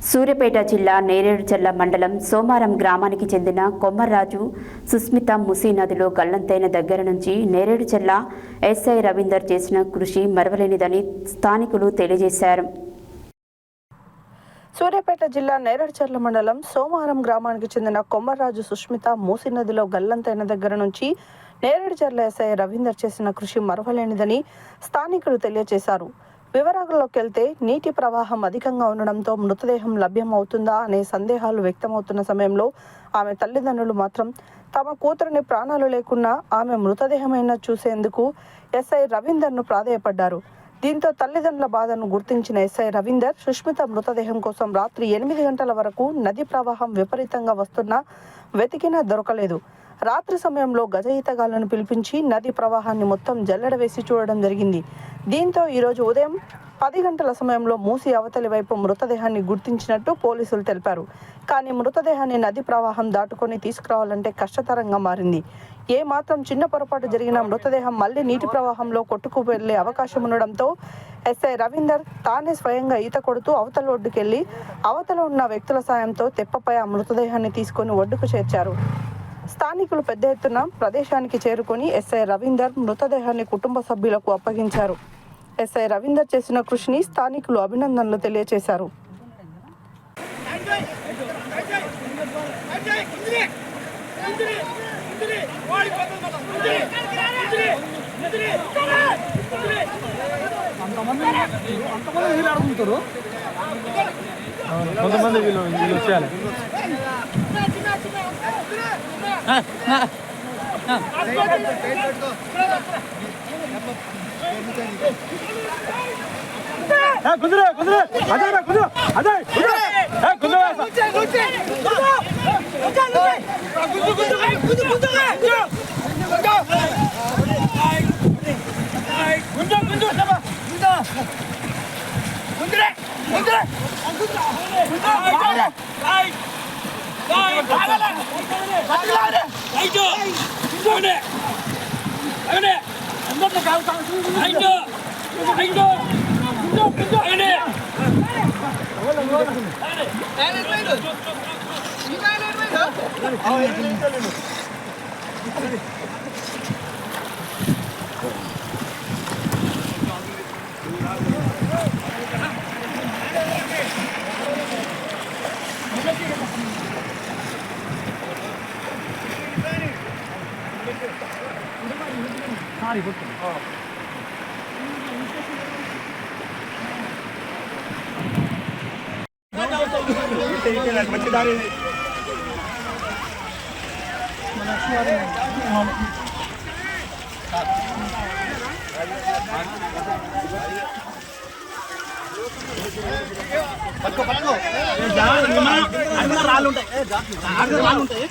సూర్యాపేట జిల్లా నేరేడుచర్ల మండలం సోమారం గ్రామానికి చెందిన కొమ్మర్రాజు సుస్మిత మూసీ నదిలో గల్లంతైన దగ్గర నుంచి నేరేడుచర్ల ఎస్ఐ రవీందర్ చేసిన కృషి మరవలేనిదని స్థానికులు తెలియజేశారు. సూర్యాపేట జిల్లా నేరేడుచర్ల మండలం సోమారం గ్రామానికి చెందిన కొమ్మర్రాజు సుస్మిత మూసీ నదిలో గల్లంతైన దగ్గర నుంచి నేరేడుచర్ల ఎస్ఐ రవీందర్ చేసిన కృషి మరవలేనిదని స్థానికులు తెలియజేశారు. వివరాల్లోకి వెళ్తే నీటి ప్రవాహం అధికంగా ఉండడంతో మృతదేహం లభ్యమవుతుందా అనే సందేహాలు వ్యక్తమవుతున్న సమయంలో ఆమె తల్లిదండ్రులు మాత్రం తమ కూతురుని ప్రాణాలు లేకున్నా ఆమె మృతదేహమైనా చూసేందుకు ఎస్ఐ రవీందర్ను ప్రాధేయపడ్డారు. దీంతో తల్లిదండ్రుల బాధను గుర్తించిన ఎస్ఐ రవీందర్ సుష్మిత మృతదేహం కోసం రాత్రి 8 గంటల వరకు నది ప్రవాహం విపరీతంగా వస్తున్నా వెతికినా దొరకలేదు. రాత్రి సమయంలో గజ ఈతగాళ్లను పిలిపించి నది ప్రవాహాన్ని మొత్తం జల్లెడ వేసి చూడడం జరిగింది. దీంతో ఈరోజు ఉదయం 10 గంటల సమయంలో మూసీ అవతలి వైపు మృతదేహాన్ని గుర్తించినట్టు పోలీసులు తెలిపారు. కానీ మృతదేహాన్ని నది ప్రవాహం దాటుకొని తీసుకురావాలంటే కష్టతరంగా మారింది. ఏ మాత్రం చిన్న పొరపాటు జరిగిన మృతదేహం మళ్లీ నీటి ప్రవాహంలో కొట్టుకు వెళ్లే అవకాశం ఉండడంతో ఎస్ఐ రవీందర్ తానే స్వయంగా ఈత కొడుతూ అవతల ఒడ్డుకెళ్లి అవతల ఉన్న వ్యక్తుల సాయంతో తెప్పపై ఆ మృతదేహాన్ని తీసుకొని ఒడ్డుకు చేర్చారు. స్థానికులు పెద్ద ఎత్తున ప్రదేశానికి చేరుకొని ఎస్ఐ రవీందర్ మృతదేహాన్ని కుటుంబ సభ్యులకు అప్పగించారు. ఎస్ఐ రవీందర్ చేసిన కృషిని స్థానికులు అభినందనలు తెలియజేశారు. కొంతమంది వీళ్ళు వచ్చేయాలి. కుదురే కుదురే అదే కుదురు అదే మంచి దారి రాళ్ళు ఉంటాయి